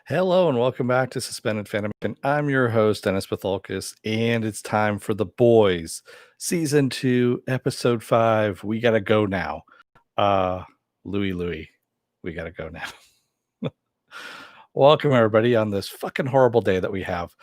Hello and welcome back to Suspended Fanimation. I'm your host, Dennis Patholkis, and it's time for The Boys, Season 2, Episode 5. We gotta go now. Louie, we gotta go now. Welcome, everybody, on this fucking horrible day that we have.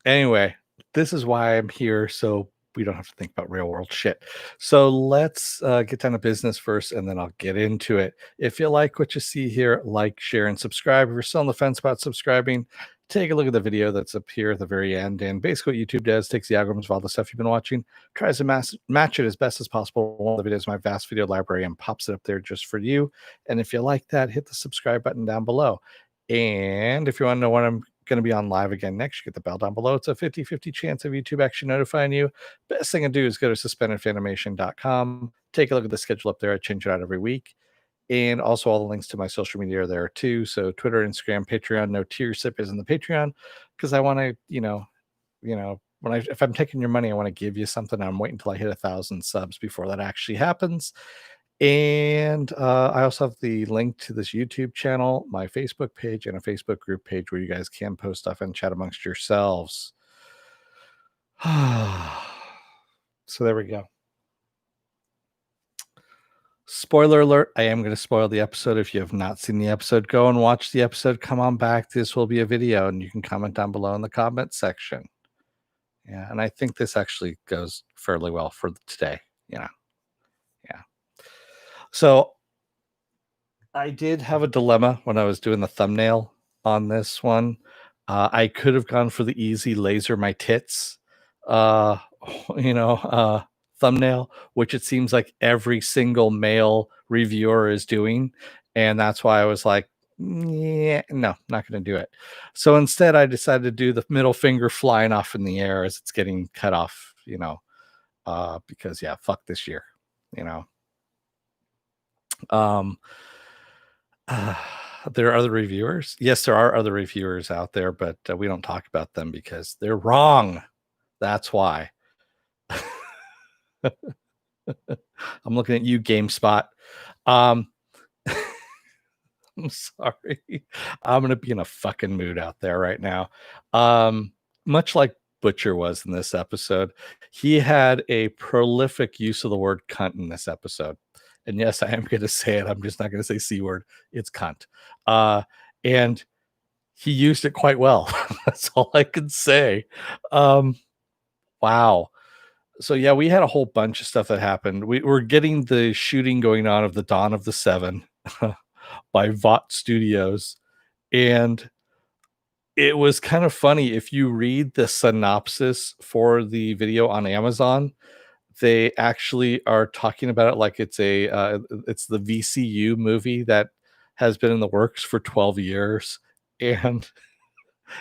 Anyway, this is why I'm here, so we don't have to think about real world shit. So let's get down to business first, and then I'll get into it. If you like what you see here, like, share, and subscribe. If you're still on the fence about subscribing, take a look at the video that's up here at the very end. And basically, what YouTube does takes the algorithms of all the stuff you've been watching, tries to match it as best as possible. One of the videos, my vast video library, and pops it up there just for you. And if you like that, hit the subscribe button down below. And if you want to know when I'm going to be on live again next, you get the bell down below. It's a 50-50 chance of YouTube actually notifying you. Best thing to do is go to suspendedfanimation.com. Take a look at the schedule up there. I change it out every week. And also all the links to my social media are there too. So Twitter, Instagram, Patreon. No tier sip is in the Patreon because I want to, if I'm taking your money, I want to give you something. I'm waiting until I hit 1,000 subs before that actually happens. And I also have the link to this YouTube channel, my Facebook page, and a Facebook group page where you guys can post stuff and chat amongst yourselves. So there we go. Spoiler alert, I am going to spoil the episode. If you have not seen the episode, go and watch the episode. Come on back. This will be a video, and you can comment down below in the comment section. Yeah, and I think this actually goes fairly well for today, Yeah. So I did have a dilemma when I was doing the thumbnail on this one. I could have gone for the easy laser my tits, uh, thumbnail, which it seems like every single male reviewer is doing. And that's why I was like, yeah, no, not going to do it. So instead, I decided to do the middle finger flying off in the air as it's getting cut off, because, yeah, fuck this year, you know. There are other reviewers. Yes, there are other reviewers out there, but we don't talk about them because they're wrong. That's why. I'm looking at you, GameSpot. I'm sorry. I'm going to be in a fucking mood out there right now. Much like Butcher was in this episode, he had a prolific use of the word cunt in this episode. And yes, I am going to say it. I'm just not going to say C word. It's cunt. And he used it quite well. That's all I can say. Wow. So yeah, we had a whole bunch of stuff that happened. We were getting the shooting going on of the Dawn of the Seven by Vought Studios. And it was kind of funny. If you read the synopsis for the video on Amazon, they actually are talking about it like it's it's the VCU movie that has been in the works for 12 years. And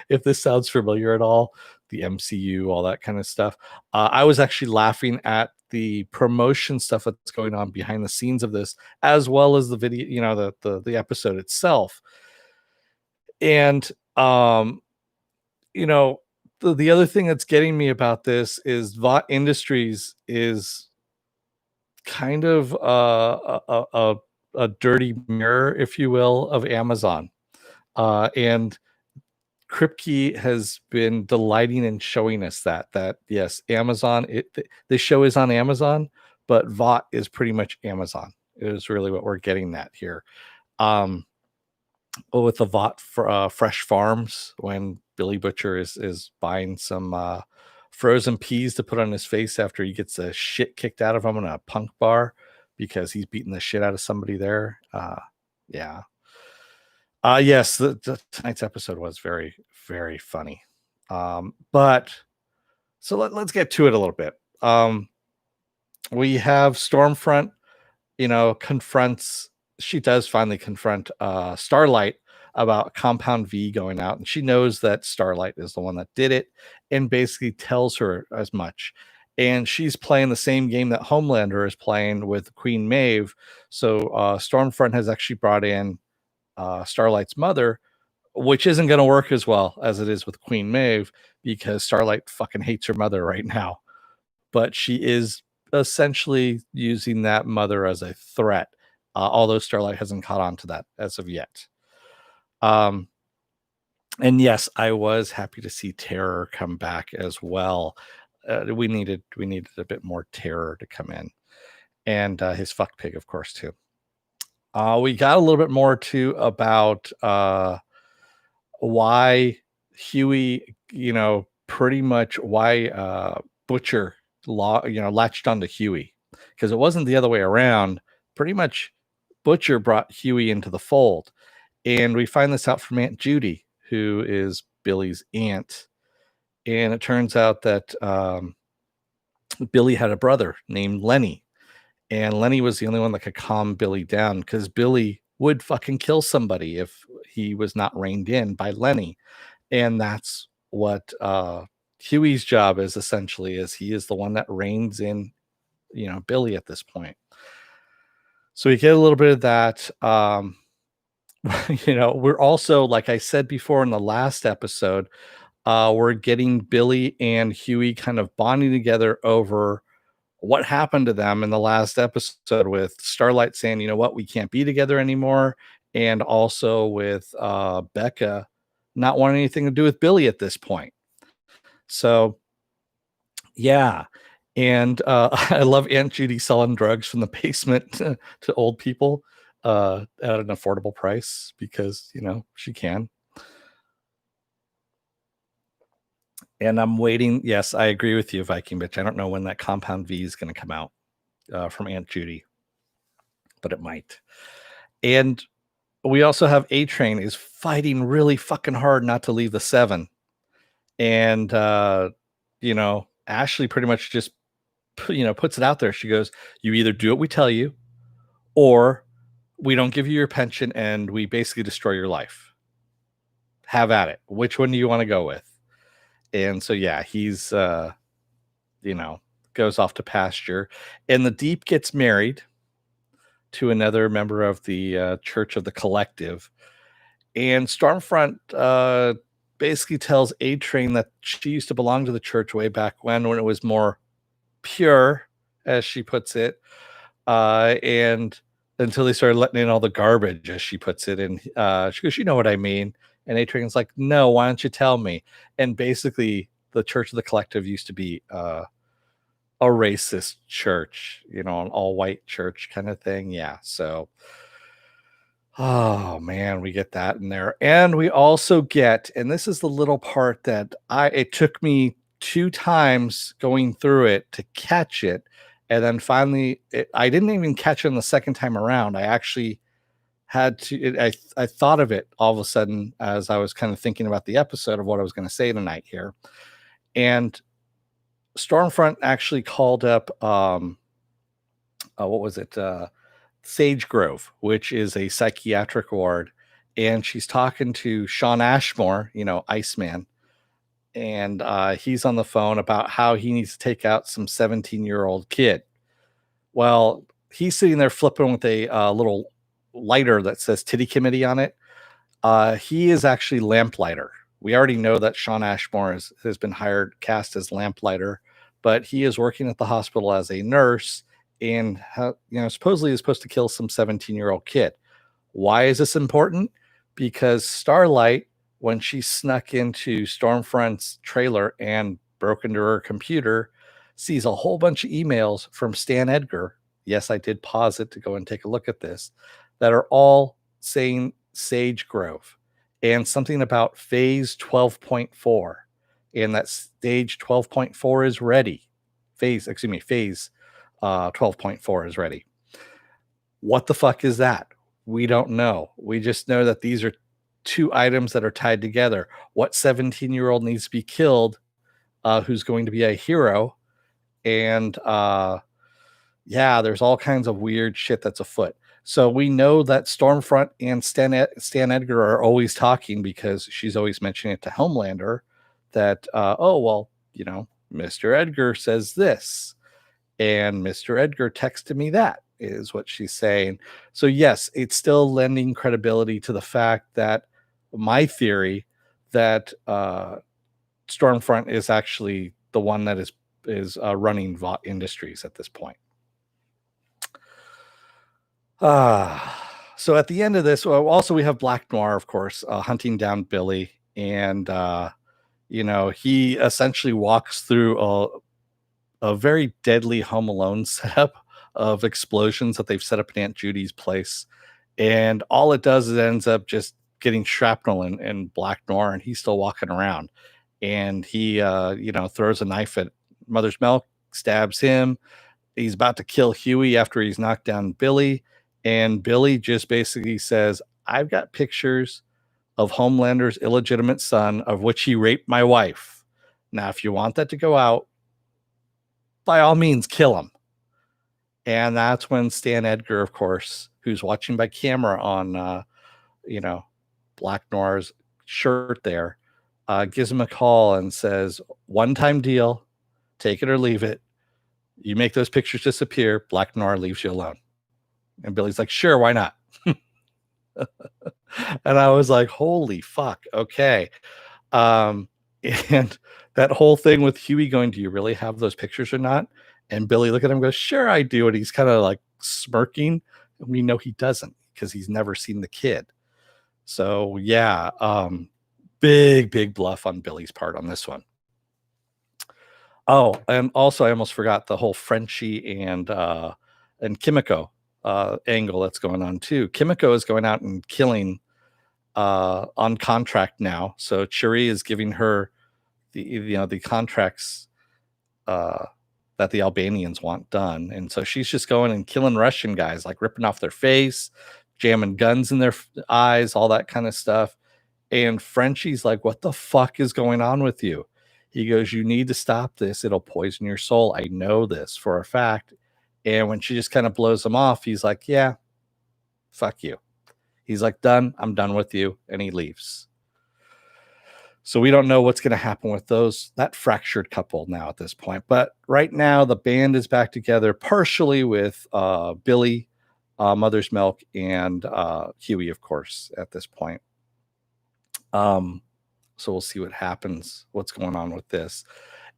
if this sounds familiar at all, the MCU, all that kind of stuff. I was actually laughing at the promotion stuff that's going on behind the scenes of this, as well as the video, the episode itself. And the other thing that's getting me about this is Vought Industries is kind of a dirty mirror, if you will, of Amazon. And Kripke has been delighting in showing us that yes, Amazon, the show is on Amazon, but Vought is pretty much Amazon. It is really what we're getting at here. With the Vought for Fresh Farms, when Billy Butcher is buying some frozen peas to put on his face after he gets the shit kicked out of him in a punk bar because he's beating the shit out of somebody there. Yeah. Yes, tonight's episode was very, very funny. But so let's get to it a little bit. We have Stormfront, she does finally confront Starlight about Compound V going out, and she knows that Starlight is the one that did it and basically tells her as much. And she's playing the same game that Homelander is playing with Queen Maeve. So Stormfront has actually brought in Starlight's mother, which isn't going to work as well as it is with Queen Maeve because Starlight fucking hates her mother right now. But she is essentially using that mother as a threat, although Starlight hasn't caught on to that as of yet. Um, and yes, I was happy to see Terror come back as well. We needed a bit more Terror to come in, and his fuck pig, of course, too. We got a little bit more too about why Huey, pretty much why Butcher latched onto Huey, because it wasn't the other way around. Pretty much Butcher brought Huey into the fold. And we find this out from Aunt Judy, who is Billy's aunt. And it turns out that Billy had a brother named Lenny. And Lenny was the only one that could calm Billy down, because Billy would fucking kill somebody if he was not reined in by Lenny. And that's what Huey's job is, essentially, is he is the one that reins in, Billy at this point. So we get a little bit of that. We're also, like I said before in the last episode, we're getting Billy and Huey kind of bonding together over what happened to them in the last episode, with Starlight saying, you know what, we can't be together anymore. And also with Becca not wanting anything to do with Billy at this point. So, yeah. And I love Aunt Judy selling drugs from the basement to old people at an affordable price, because, she can. And I'm waiting. Yes, I agree with you, Viking Bitch. I don't know when that Compound V is going to come out from Aunt Judy, but it might. And we also have A Train is fighting really fucking hard not to leave the 7. And, Ashley pretty much just, puts it out there. She goes, you either do what we tell you, or we don't give you your pension and we basically destroy your life. Have at it. Which one do you want to go with? And so, yeah, he's, goes off to pasture. And the Deep gets married to another member of the Church of the Collective. And Stormfront basically tells A Train that she used to belong to the church way back when it was more pure, as she puts it. And until they started letting in all the garbage, as she puts it. And she goes, you know what I mean? And A Train's like, no, why don't you tell me? And basically, the Church of the Collective used to be a racist church, an all-white church kind of thing. Yeah, so... oh man, we get that in there. And we also get, and this is the little part that it took me 2 times going through it to catch it. And then finally, I didn't even catch it on the second time around. I actually had to, I thought of it all of a sudden as I was kind of thinking about the episode of what I was going to say tonight here. And Stormfront actually called up, what was it? Sage Grove, which is a psychiatric ward. And she's talking to Sean Ashmore, Iceman. And he's on the phone about how he needs to take out some 17-year-old kid. Well, he's sitting there flipping with a little lighter that says Titty Committee on it. He is actually Lamplighter. We already know that Sean Ashmore has been cast as Lamplighter, but he is working at the hospital as a nurse, and supposedly is supposed to kill some 17-year-old kid. Why is this important? Because Starlight, when she snuck into Stormfront's trailer and broke into her computer, sees a whole bunch of emails from Stan Edgar. Yes, I did pause it to go and take a look at this, that are all saying Sage Grove and something about phase 12.4, and that stage 12.4 is ready. Phase 12.4 is ready. What the fuck is that? We don't know. We just know that these are 2 items that are tied together. What 17-year-old needs to be killed, who's going to be a hero? And there's all kinds of weird shit that's afoot. So we know that Stormfront and Stan Edgar are always talking, because she's always mentioning it to Homelander that, Mr. Edgar says this, and Mr. Edgar texted me that, is what she's saying. So yes, it's still lending credibility to the fact that my theory that Stormfront is actually the one that is running Vought Industries at this point. So at the end of this, well, also we have Black Noir, of course, hunting down Billy, and he essentially walks through a very deadly Home Alone setup of explosions that they've set up in Aunt Judy's place, and all it does is it ends up just getting shrapnel in Black Noir, and he's still walking around, and he throws a knife at Mother's Milk, stabs him. He's about to kill Huey after he's knocked down Billy, and Billy just basically says, "I've got pictures of Homelander's illegitimate son, of which he raped my wife. Now, if you want that to go out, by all means, kill him." And that's when Stan Edgar, of course, who's watching by camera on, Black Noir's shirt there, gives him a call and says, "One time deal, take it or leave it. You make those pictures disappear, Black Noir leaves you alone." And Billy's like, "Sure, why not?" And I was like, "Holy fuck, okay." Um, and that whole thing with Huey going, "Do you really have those pictures or not?" And Billy look at him and goes, "Sure, I do." And he's kind of like smirking. And we know he doesn't because he's never seen the kid. So yeah, big bluff on Billy's part on this one. Oh, and also I almost forgot the whole Frenchie and Kimiko angle that's going on too. Kimiko is going out and killing on contract now. So Cherie is giving her the contracts uh that the Albanians want done. And so she's just going and killing Russian guys, like ripping off their face, jamming guns in their eyes, all that kind of stuff. And Frenchie's like, "What the fuck is going on with you?" He goes, "You need to stop this. It'll poison your soul. I know this for a fact." And when she just kind of blows him off, he's like, "Yeah, fuck you." He's like, "Done. I'm done with you." And he leaves. So we don't know what's going to happen with that fractured couple now at this point. But right now, the band is back together, partially with Billy, Mother's Milk, and Huey, of course, at this point. So we'll see what happens, what's going on with this.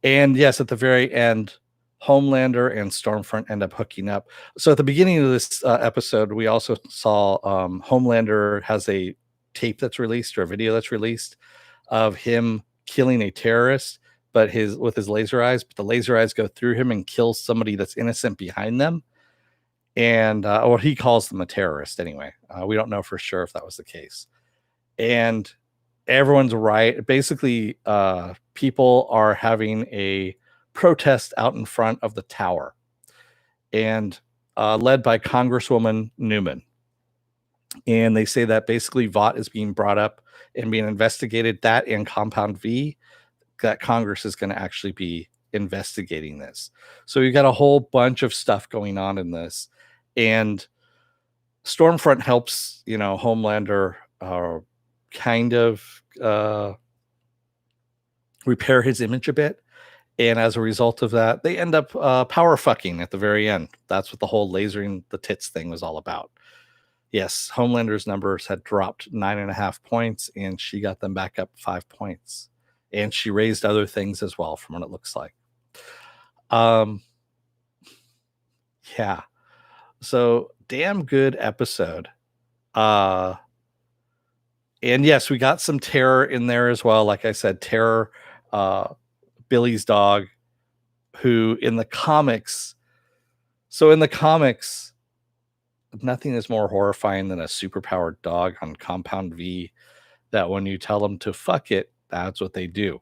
And yes, at the very end, Homelander and Stormfront end up hooking up. So at the beginning of this episode, we also saw Homelander has a tape that's released or a video that's released of him killing a terrorist, but with his laser eyes. But the laser eyes go through him and kill somebody that's innocent behind them. And or he calls them a terrorist anyway. We don't know for sure if that was the case. And everyone's right. Basically, people are having a protest out in front of the tower, and led by Congresswoman Newman. And they say that basically Vought is being brought up and being investigated. That and Compound V, that Congress is going to actually be investigating this. So you got a whole bunch of stuff going on in this, and Stormfront helps Homelander kind of repair his image a bit. And as a result of that, they end up power fucking at the very end. That's what the whole lasering the tits thing was all about. Yes, Homelander's numbers had dropped 9.5 points, and she got them back up 5 points. And she raised other things as well, from what it looks like. Yeah. So damn good episode. And yes, we got some Terror in there as well. Like I said, Terror, Billy's dog, who in the comics, nothing is more horrifying than a superpowered dog on Compound V that when you tell them to fuck it, that's what they do.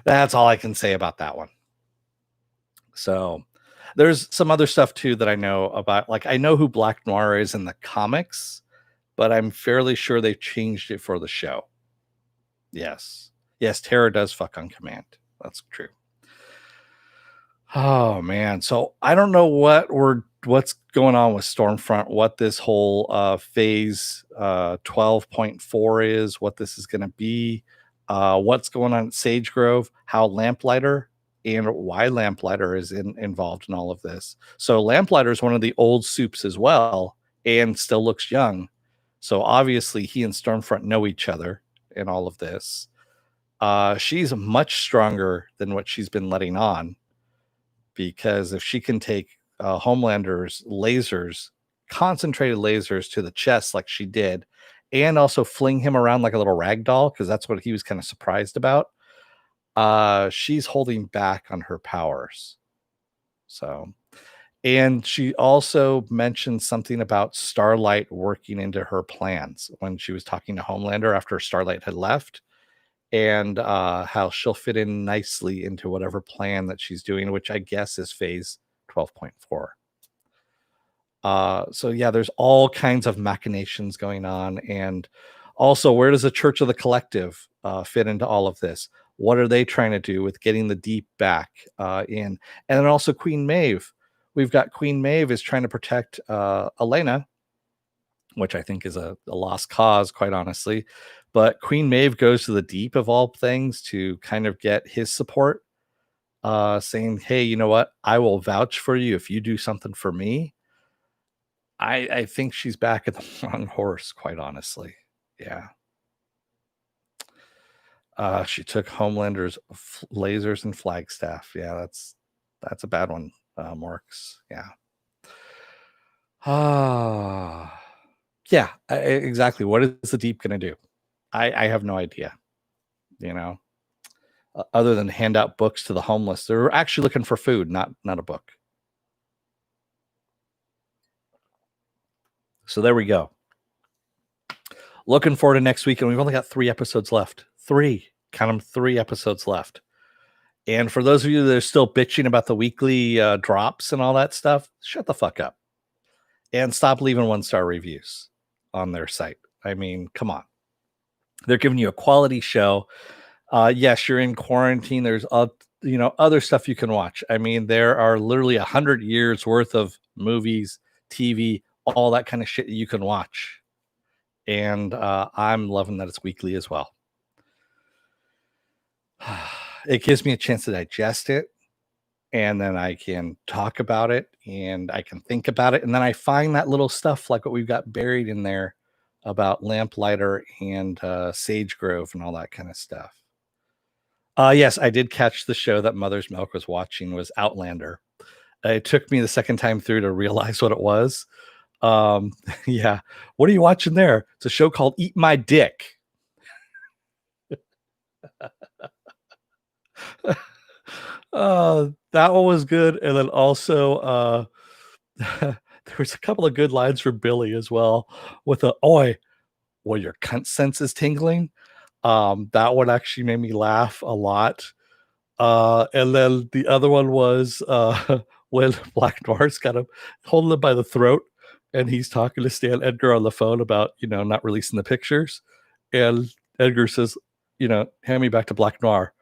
That's all I can say about that one. So there's some other stuff too that I know about. Like I know who Black Noir is in the comics, but I'm fairly sure they've changed it for the show. Yes. Yes, Terror does fuck on command. That's true. Oh man. So I don't know what's going on with Stormfront, what this whole phase 12.4 is, what this is gonna be, what's going on at Sage Grove, how Lamplighter and why Lamplighter is involved in all of this. So Lamplighter is one of the old soups as well, and still looks young. So obviously he and Stormfront know each other in all of this. She's much stronger than what she's been letting on, because if she can take Homelander's lasers, concentrated lasers to the chest, like she did, and also fling him around like a little rag doll because that's what he was kind of surprised about. She's holding back on her powers. So, and she also mentioned something about Starlight working into her plans when she was talking to Homelander after Starlight had left, and how she'll fit in nicely into whatever plan that she's doing, which I guess is phase 12.4. So yeah, there's all kinds of machinations going on. And also, where does the Church of the Collective fit into all of this? What are they trying to do with getting the Deep back in? And then also Queen Maeve. We've got Queen Maeve is trying to protect Elena, which I think is a lost cause, quite honestly. But Queen Maeve goes to the Deep of all things to kind of get his support, saying, hey, you know what? I will vouch for you if you do something for me. I think she's back at the wrong horse, quite honestly. Yeah. She took Homelander's lasers and Flagstaff. Yeah, that's a bad one, Marks. Yeah. Ah, yeah, exactly. What is the Deep going to do? I have no idea. You know, other than hand out books to the homeless, they're actually looking for food, not a book. So there we go. Looking forward to next week, and we've only got 3 episodes left. 3, count them, 3 episodes left. And for those of you that are still bitching about the weekly drops and all that stuff, shut the fuck up and stop leaving 1-star reviews on their site. I mean, come on. They're giving you a quality show. Yes, you're in quarantine. There's other stuff you can watch. I mean, there are literally 100 years worth of movies, TV, all that kind of shit that you can watch. And I'm loving that it's weekly as well. It gives me a chance to digest it, and then I can talk about it, and I can think about it, and then I find that little stuff like what we've got buried in there about Lamplighter and Sage Grove and all that kind of stuff. Yes, I did catch the show that Mother's Milk was watching was Outlander. It took me the second time through to realize what it was. Yeah. What are you watching there? It's a show called Eat My Dick. That one was good. And then also, there was a couple of good lines from Billy as well with a, oi, well, your cunt sense is tingling. That one actually made me laugh a lot. And then the other one was when Black Noir's got him holding him by the throat, and he's talking to Stan Edgar on the phone about, not releasing the pictures. And Edgar says, hand me back to Black Noir.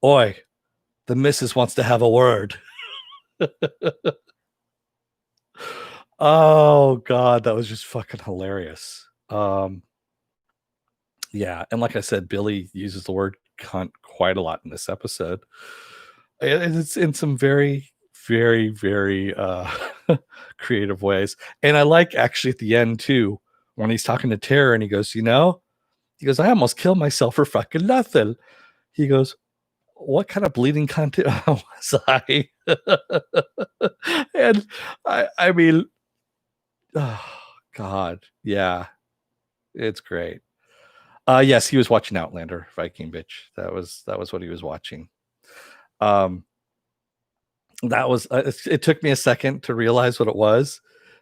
Oi, the missus wants to have a word. Oh God, that was just fucking hilarious. Yeah, and like I said, Billy uses the word cunt quite a lot in this episode. And it's in some very, very, very creative ways. And I like actually at the end too, when he's talking to Tara and he goes, I almost killed myself for fucking nothing. He goes, what kind of bleeding cunt was I? And I mean, oh God, yeah, it's great. Yes, he was watching Outlander, Viking bitch. That was what he was watching. That was it took me a second to realize what it was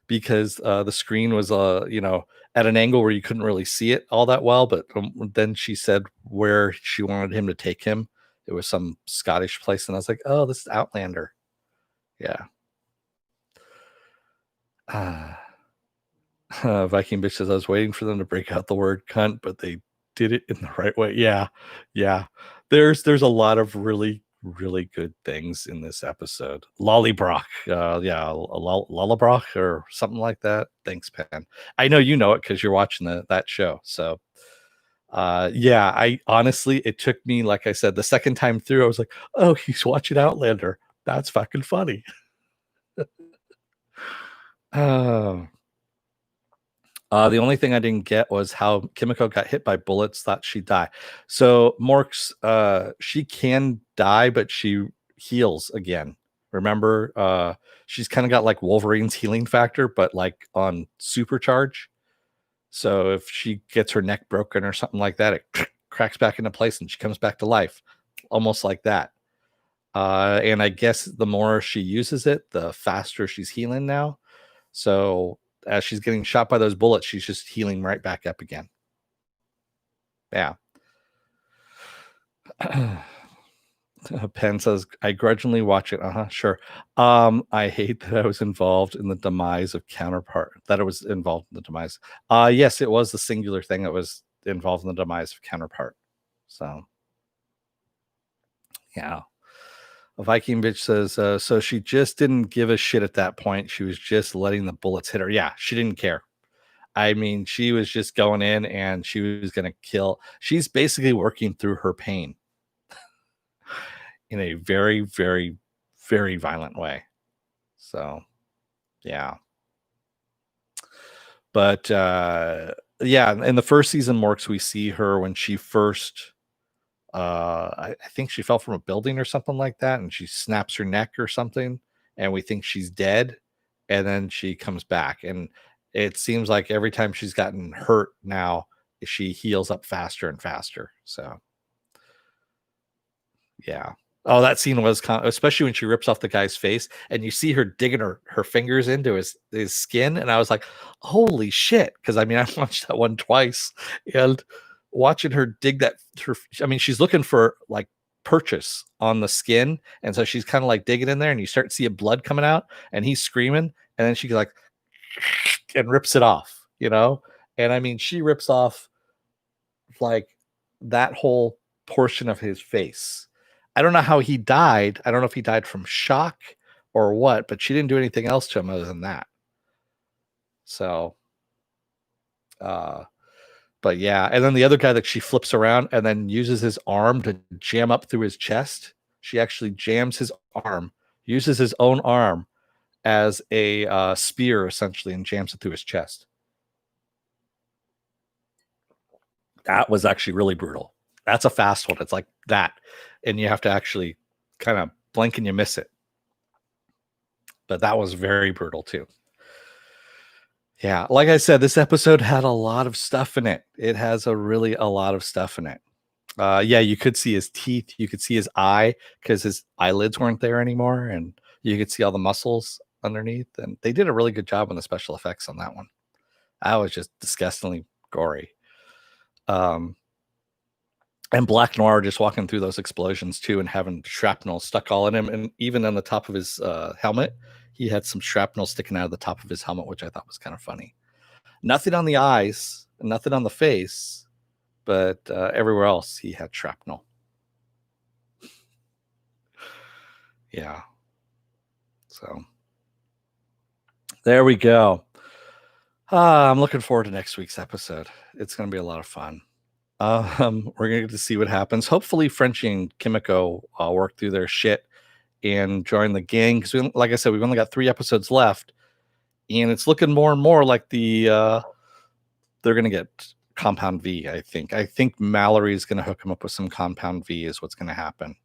because the screen was at an angle where you couldn't really see it all that well, but then she said where she wanted him to take him. It was some Scottish place, and I was like, oh, this is Outlander. Yeah. Viking bitch says I was waiting for them to break out the word cunt, but they did it in the right way. Yeah. There's a lot of really, really good things in this episode. Lollybrock, Lullabrock or something like that. Thanks, Pen. I know you know it because you're watching that show. So yeah, I honestly, it took me, like I said, the second time through, I was like, oh, he's watching Outlander. That's fucking funny. Oh. The only thing I didn't get was how Kimiko got hit by bullets, thought she'd die. So Morks, she can die, but she heals again. Remember, she's kind of got like Wolverine's healing factor, but like on supercharge. So if she gets her neck broken or something like that, it cracks back into place and she comes back to life, almost like that. And I guess the more she uses it, the faster she's healing now. So as she's getting shot by those bullets, she's just healing right back up again. Yeah. Penn says, I grudgingly watch it. Sure. I hate that I was involved in the demise of counterpart, that it was involved in the demise. Yes, it was the singular thing that was involved in the demise of counterpart. So, yeah. A Viking bitch says, so she just didn't give a shit at that point. She was just letting the bullets hit her. Yeah, she didn't care. I mean, she was just going in and she was going to kill. She's basically working through her pain in a very, very, very violent way. So, yeah. But yeah, in the first season, Morks, we see her when she first I think she fell from a building or something like that, and she snaps her neck or something, and we think she's dead, and then she comes back, and it seems like every time she's gotten hurt now, she heals up faster and faster. So yeah. Oh, that scene was especially when she rips off the guy's face and you see her digging her fingers into his skin, and I was like, holy shit. Because I mean, I watched that one twice, and watching her dig that I mean, she's looking for like purchase on the skin, and so she's kind of like digging in there, and you start to see blood coming out, and he's screaming, and then she like and rips it off, and I mean, she rips off like that whole portion of his face. I don't know how he died. I don't know if he died from shock or what, but she didn't do anything else to him other than that. So, but yeah. And then the other guy that she flips around and then uses his arm to jam up through his chest. She actually jams his arm, uses his own arm as a spear essentially, and jams it through his chest. That was actually really brutal. That's a fast one. It's like that. And you have to actually kind of blink and you miss it. But that was very brutal too. Yeah. Like I said, this episode had a lot of stuff in it. It has a lot of stuff in it. Yeah, you could see his teeth. You could see his eye because his eyelids weren't there anymore. And you could see all the muscles underneath. And they did a really good job on the special effects on that one. That was just disgustingly gory. And Black Noir just walking through those explosions too, and having shrapnel stuck all in him, and even on the top of his helmet, he had some shrapnel sticking out of the top of his helmet, which I thought was kind of funny. Nothing on the eyes, nothing on the face, but everywhere else he had shrapnel. Yeah. So there we go. I'm looking forward to next week's episode. It's going to be a lot of fun. We're going to get to see what happens. Hopefully Frenchie and Kimiko work through their shit and join the gang. Because like I said, we've only got 3 episodes left, and it's looking more and more like they're going to get Compound V. I think Mallory's going to hook him up with some Compound V is what's going to happen.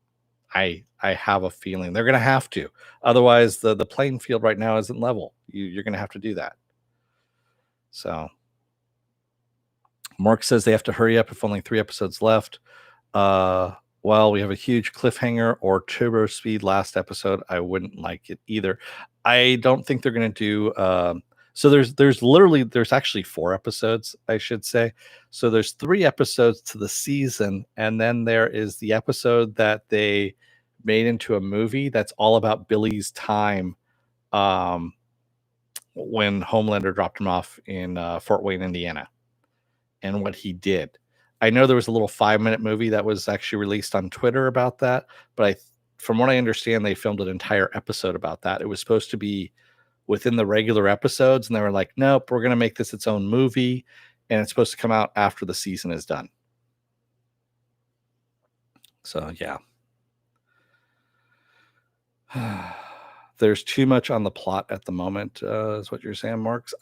I have a feeling they're going to have to. Otherwise, the playing field right now isn't level. You're going to have to do that. So Mark says they have to hurry up if only 3 episodes left. Well, we have a huge cliffhanger or turbo speed last episode. I wouldn't like it either. I don't think they're going to do. So there's actually 4 episodes, I should say. So there's 3 episodes to the season, and then there is the episode that they made into a movie that's all about Billy's time when Homelander dropped him off in Fort Wayne, Indiana, and what he did. I know there was a little 5-minute movie that was actually released on Twitter about that, but from what I understand, they filmed an entire episode about that. It was supposed to be within the regular episodes, and they were like, nope, we're going to make this its own movie, and it's supposed to come out after the season is done. So, yeah. There's too much on the plot at the moment, is what you're saying, Marks.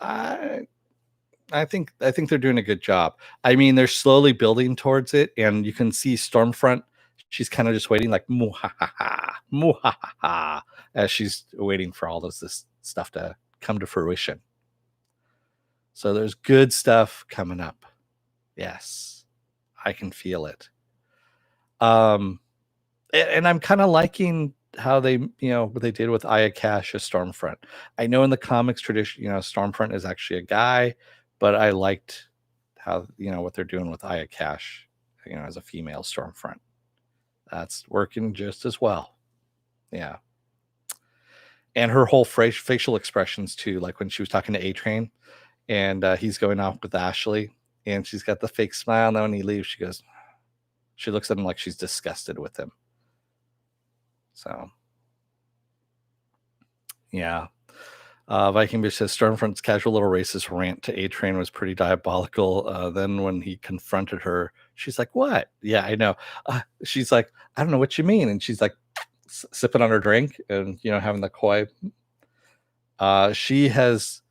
I think they're doing a good job. I mean, they're slowly building towards it, and you can see Stormfront. she's kind of just waiting, like muhahaha, muhahaha, as she's waiting for all this stuff to come to fruition. So there's good stuff coming up. Yes, I can feel it. And I'm kind of liking how they, what they did with Aya Cash as Stormfront. I know in the comics tradition, Stormfront is actually a guy, but I liked how, what they're doing with Aya Cash, as a female Stormfront. That's working just as well. Yeah. And her whole facial expressions too, like when she was talking to A-Train and he's going off with Ashley and she's got the fake smile. Now when he leaves, she looks at him like she's disgusted with him. So, yeah. Viking Bitch says Stormfront's casual little racist rant to A-Train was pretty diabolical. Then when he confronted her, she's like, "What?" Yeah, I know. She's like, "I don't know what you mean," and she's like sipping on her drink and having the coy. She has.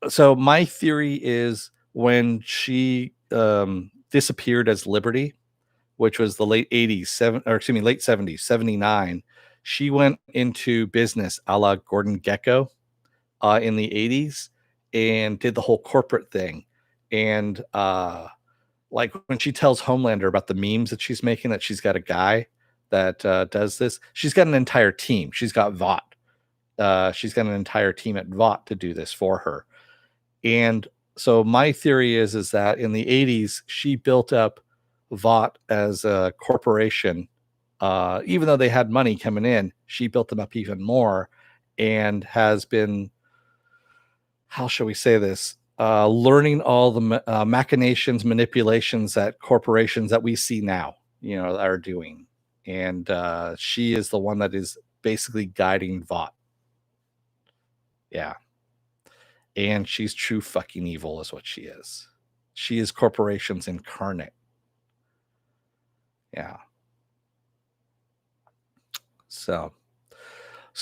So my theory is when she disappeared as Liberty, which was the late 80s, late 70s, 79, she went into business a la Gordon Gekko in the 80s and did the whole corporate thing. And like when she tells Homelander about the memes that she's making, that she's got a guy that does this, she's got an entire team. She's got Vought. She's got an entire team at Vought to do this for her. And so my theory is that in the 80s, she built up Vought as a corporation. Even though they had money coming in, she built them up even more and has been, how shall we say this, learning all the machinations, manipulations that corporations that we see now, are doing. And she is the one that is basically guiding Vought. Yeah. And she's true fucking evil is what she is. She is corporations incarnate. Yeah. So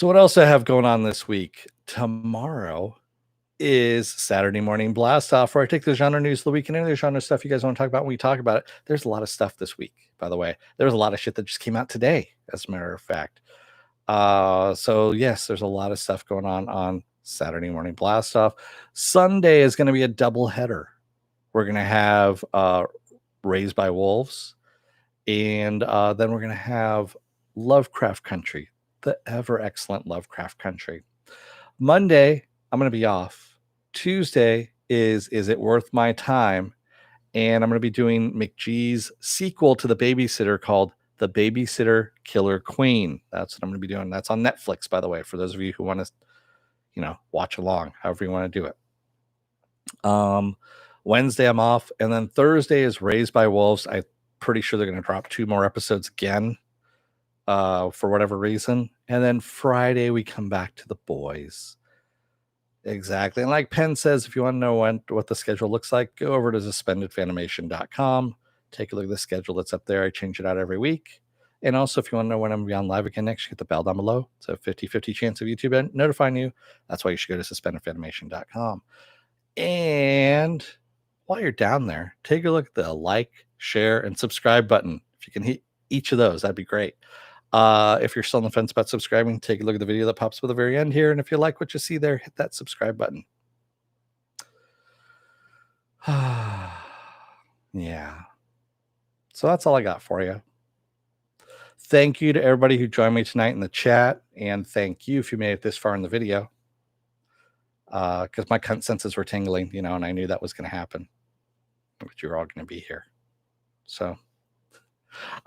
what else I have going on this week? Tomorrow is Saturday Morning Blast Off, where I take the genre news of the week and any other genre stuff you guys want to talk about when we talk about it. There's a lot of stuff this week, by the way. There's a lot of shit that just came out today, as a matter of fact. So yes, there's a lot of stuff going on Saturday Morning Blast Off. Sunday is going to be a double header. We're going to have Raised by Wolves, and then we're going to have Lovecraft Country, the ever excellent Lovecraft Country. Monday, I'm going to be off. Tuesday is It Worth My Time? And I'm going to be doing McGee's sequel to The Babysitter called The Babysitter Killer Queen. That's what I'm going to be doing. That's on Netflix, by the way, for those of you who want to, watch along, however you want to do it. Wednesday, I'm off. And then Thursday is Raised by Wolves. I'm pretty sure they're going to drop 2 more episodes again for whatever reason. And then Friday, we come back to The Boys. Exactly. And like Penn says, if you want to know what the schedule looks like, go over to suspendedfanimation.com. Take a look at the schedule that's up there. I change it out every week. And also, if you want to know when I'm going to be on live again next, hit the bell down below. It's a 50-50 chance of YouTube notifying you. That's why you should go to suspendedfanimation.com. And while you're down there, take a look at the like, share, and subscribe button. If you can hit each of those, that'd be great. If you're still on the fence about subscribing, take a look at the video that pops up at the very end here. And if you like what you see there, hit that subscribe button. Yeah. So that's all I got for you. Thank you to everybody who joined me tonight in the chat. And thank you if you made it this far in the video. Because my senses were tingling, and I knew that was going to happen. But you're all going to be here. So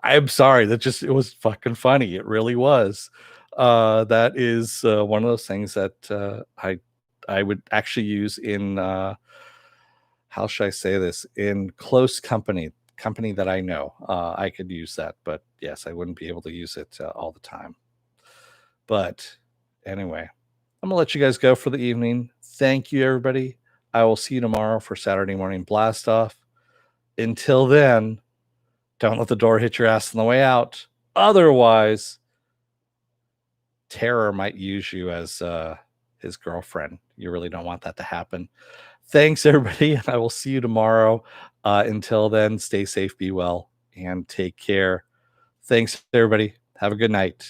I'm sorry. It was fucking funny. It really was. That is one of those things that I would actually use in, how should I say this? In close company that I know. I could use that. But yes, I wouldn't be able to use it all the time. But anyway, I'm going to let you guys go for the evening. Thank you, everybody. I will see you tomorrow for Saturday Morning Blast Off. Until then, don't let the door hit your ass on the way out. Otherwise, Terror might use you as his girlfriend. You really don't want that to happen. Thanks, everybody. I will see you tomorrow. Until then, stay safe, be well, and take care. Thanks, everybody. Have a good night.